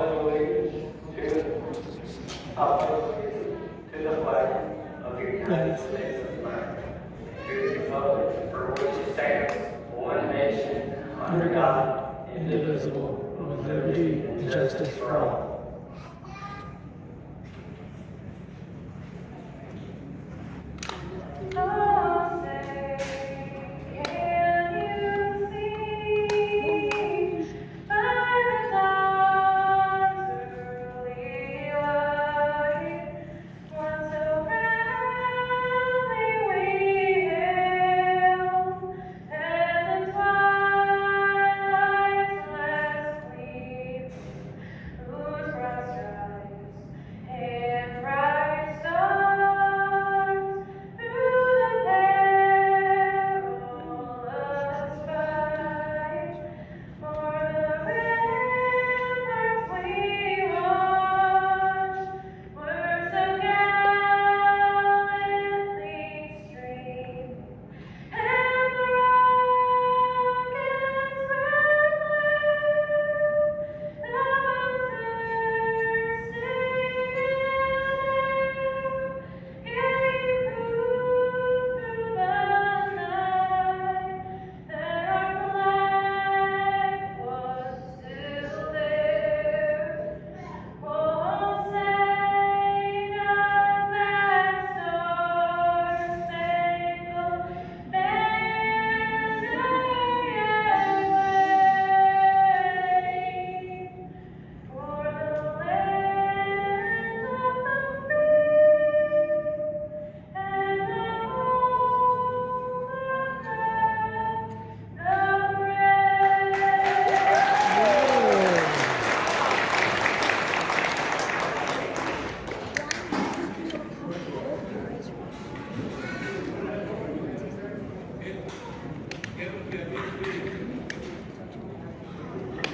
pledge allegiance to the flag of the United States of America, to the republic for which it stands, one nation, under God, indivisible, with liberty and justice for all.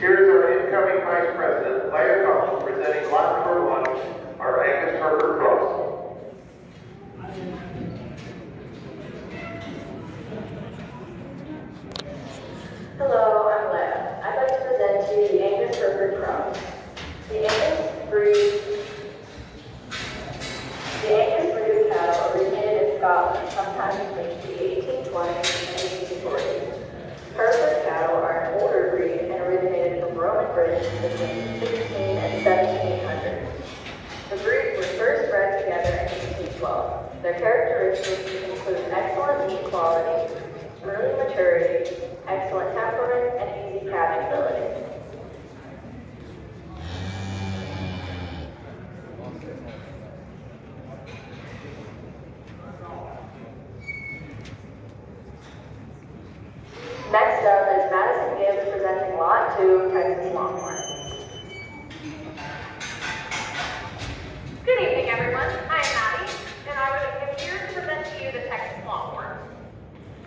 Here's our incoming Vice President, Mayor Collins, presenting lot number 1, our Angus Herbert Cross. Hello, I'm Leah. I'd like to present to you the Angus Herbert Cross. The Angus breed cattle originated in Scotland sometime between the 1820s and 1840s. Hereford cattle are an older breed and originated from Roman Britain between 16 and 1700. The breeds were first bred together in 1812. Their characteristics include excellent meat quality, early maturity, excellent temperament, and easy calving ability. Next up is Madison Gibbs presenting Lot 2, Texas Longhorn. Good evening, everyone. I am Maddie, and I am here to present to you the Texas Longhorn.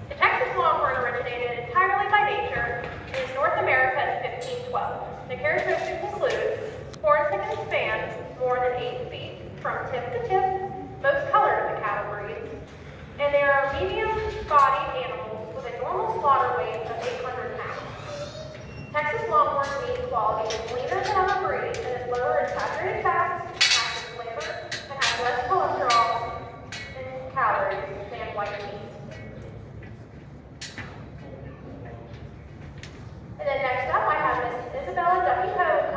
The Texas Longhorn originated entirely by nature in North America in 1512. The characteristics include horns that can span more than 8 feet from tip to tip, most colored of the cattle breeds, and they are medium-bodied animals with a normal slaughter weight of 800 pounds. Texas Longhorn meat quality is leaner than other breeds and is lower in saturated fats, acid flavor, and has less cholesterol and calories than white meat. And then next up, I have Miss Isabella Duffy Poe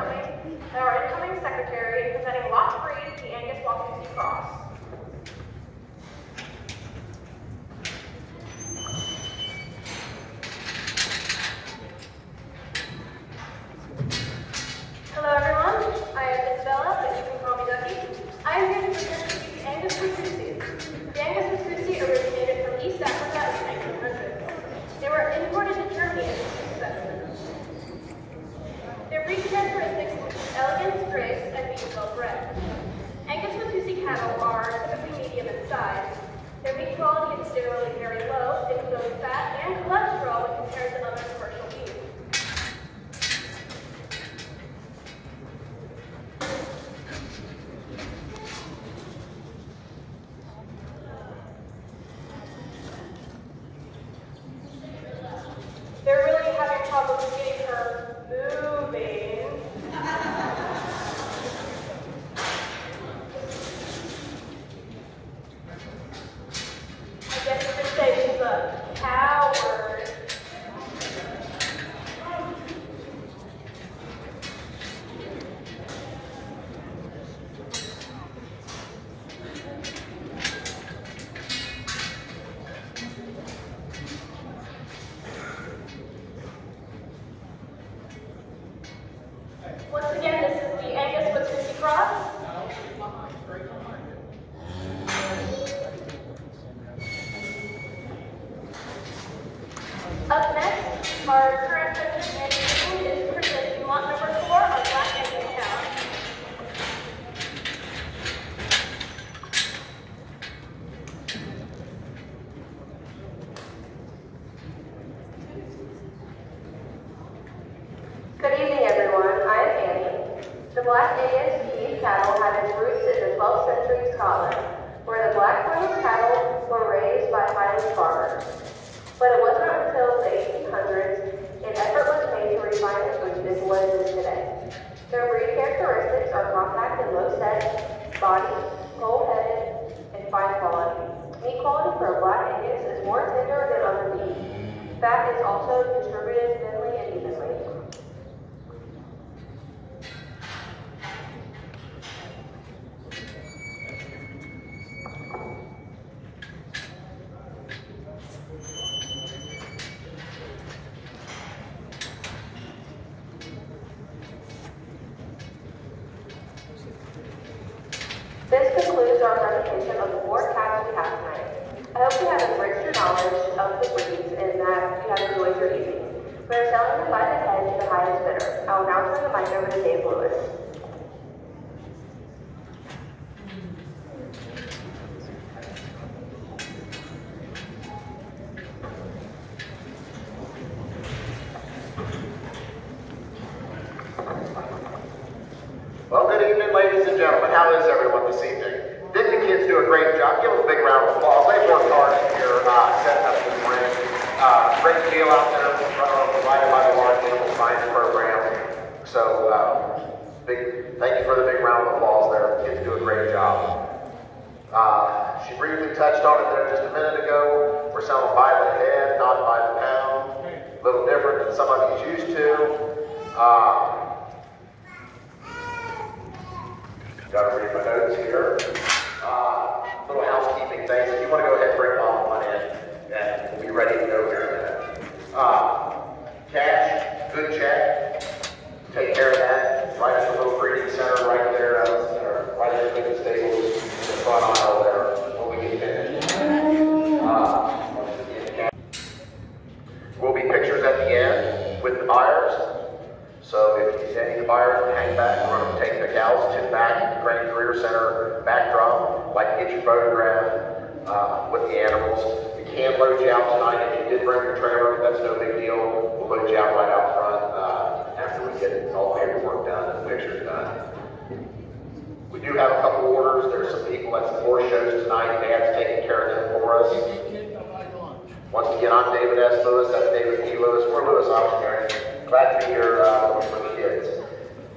our incoming secretary, presenting Lot 3, the Angus Watusi Cross. Hello everyone, I am Isabella, but you can call me Duffy. I am here to present to you the Angus Watusi. The Angus Watusi originated from East Africa in the 1900s. They were imported to Germany as specimens. Their breed characteristics include elegance, grace, and being well bred. Angus Watusi cattle are typically medium in size. Their meat quality is generally very low in both fat and cholesterol when compared to other commercial beef. They're really having problems getting her moving. Black Angus beef cattle had its roots in the 12th century Scotland, where the Black Wales cattle were raised by Highland farmers. But it wasn't until the 1800s an effort was made to refine the breed into what it is today. Their breed characteristics are compact and low set body, full-headed, and fine quality. Meat quality for a Black Angus is more tender than other meat. Fat is also distributed thinly and evenly. This concludes our presentation of the 4 cattle we have tonight. I hope you have enriched your knowledge of the breeds and that you have enjoyed your evening. We are selling them by the head to the highest bidder. I will now turn the mic over to Dave Lewis. Well, good evening, ladies and gentlemen. How is everyone this evening? Didn't the kids do a great job? Give them a big round of applause. They worked hard here setting up this ring. Great deal out there provided by the Large Animal Science Program. So, thank you for the big round of applause there. The kids do a great job. She briefly touched on it there just a minute ago. We're selling by the head, not by the pound. A little different than some of you used to. Got to read my notes here. Little housekeeping things. If you want to go ahead and bring mom one in, and we'll be ready to go here in a minute. Cash, good check. Take care of that. Right at the little greeting center right there, right there in the stables, in the front aisle there, when we get finished. Will be pictures at the end with the buyers. So if any of the buyers would hang back, we're going to take the cows to the back of the Grain Career Center backdrop, like to get your photograph with the animals. We can load you out tonight. If you did bring your trailer, that's no big deal. We'll load you out right out front after we get all the paperwork done and the pictures done. We do have a couple orders. There's some people at some horse shows tonight. Dad's taking care of them for us. Once again, I'm David S. Lewis. That's David P. Lewis. We're Lewis Auctioneering. Glad to be here for the kids.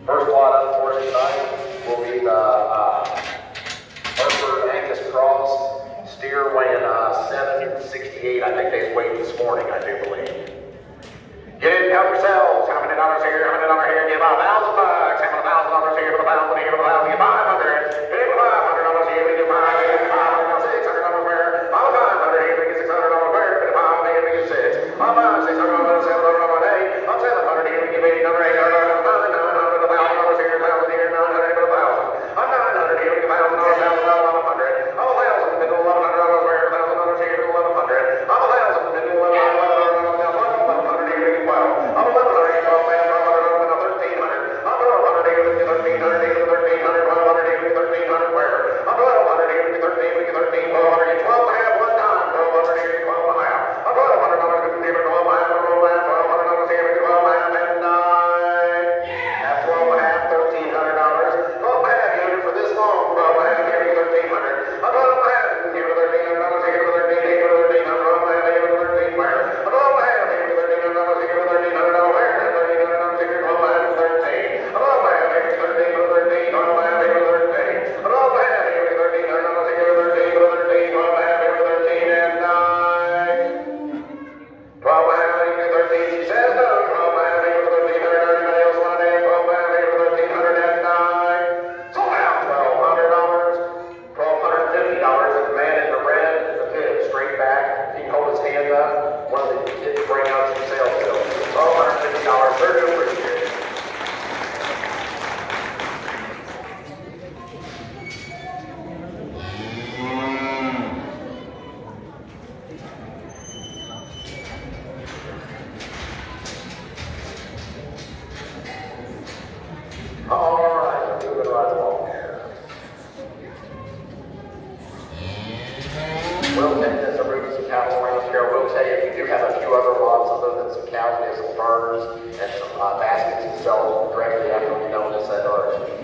First lot up for us tonight will be the Hereford Angus Cross steer weighing 768. I think they weighed this morning, I do believe. Get in, help yourselves. How many dollars here? How many dollars here? Give $1,000. How many $1,000 here? Give $1,000 here. Give $1,000. Give $500. Give $500 here. We give $500. $600 where? $500 here. We get $600 where? $500 here. We get $600. $600. $700 a day. I'm $700 here. We give $800. $800. $900 here. $1,000 here. $900 here. $1,000. I'm $900 here. We give $1,000. $1,000. $1,000. I'm $1,000 in the middle. $1,100 where? $1,000 here. $1,100. I'm $1,000 in the middle. $1,100 here. We give $12. I'm $1,100 here. $12. $1,300. I'm $1,200 here. We give $1,300 here. $1,300. $1,200 here. We give $1,300 where? I'm $1,200 here. We give $13. We give $13. $1,200 here. $12.5 one time. $1,200 here. $12.5. I'm $1,200 here. $12.5. We'll take this over to some cattle around here. We'll tell you, we do have a few other lots other than some cows. We have some birds and some baskets and sell directly after we know this at our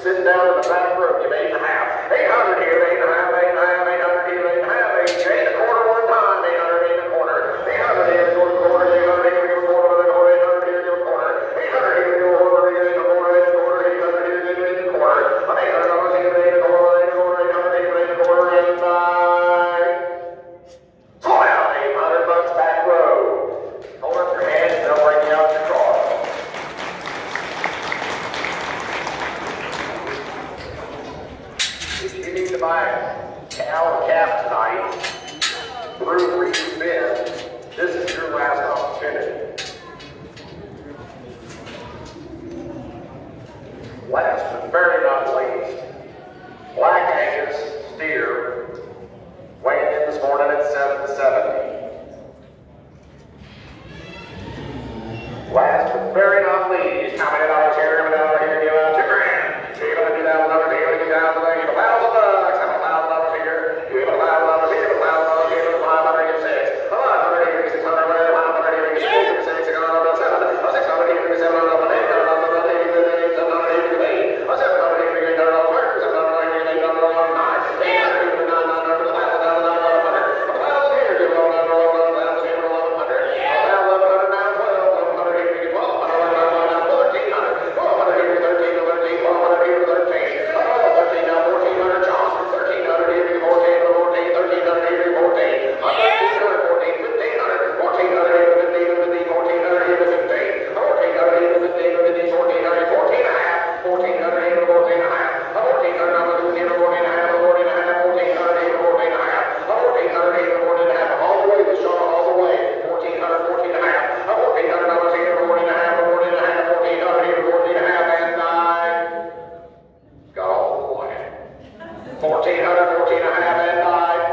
Sitting down in the back room, you made 8.5. 800 here, 8.5, 8.5, 800 here, 8.5, 8 a quarter one time, 800, 8 a quarter. 800 here, 8 a quarter, 800 here, 8 a quarter, 800 here, 8 a quarter. 800 here, 8 a quarter, 8 a quarter, 8 a quarter, 800 here, 8 a quarter. $800 here, 8 a quarter, 8 a quarter, 800 here, 8 a quarter, 8 slow down, $800 back row. Hold up your hands and they'll bring you out your car. If you need to buy a cow or calf tonight, through where you've been, this is your last opportunity. Last but very not least, Black Angus steer weighing in this morning. morning at 770. Last but very not least, how many dollars here? Give me $1 here, give out $2,000. Give it $2,000 here, give out $1,000 here, $1,000 here. Give it $1,000 here, give it $1,000 here, $500 here, $600 here, $600 here, $500 here, $600 here, $600 here, $700 here, $700 $1,400, 14 and a half, and 9.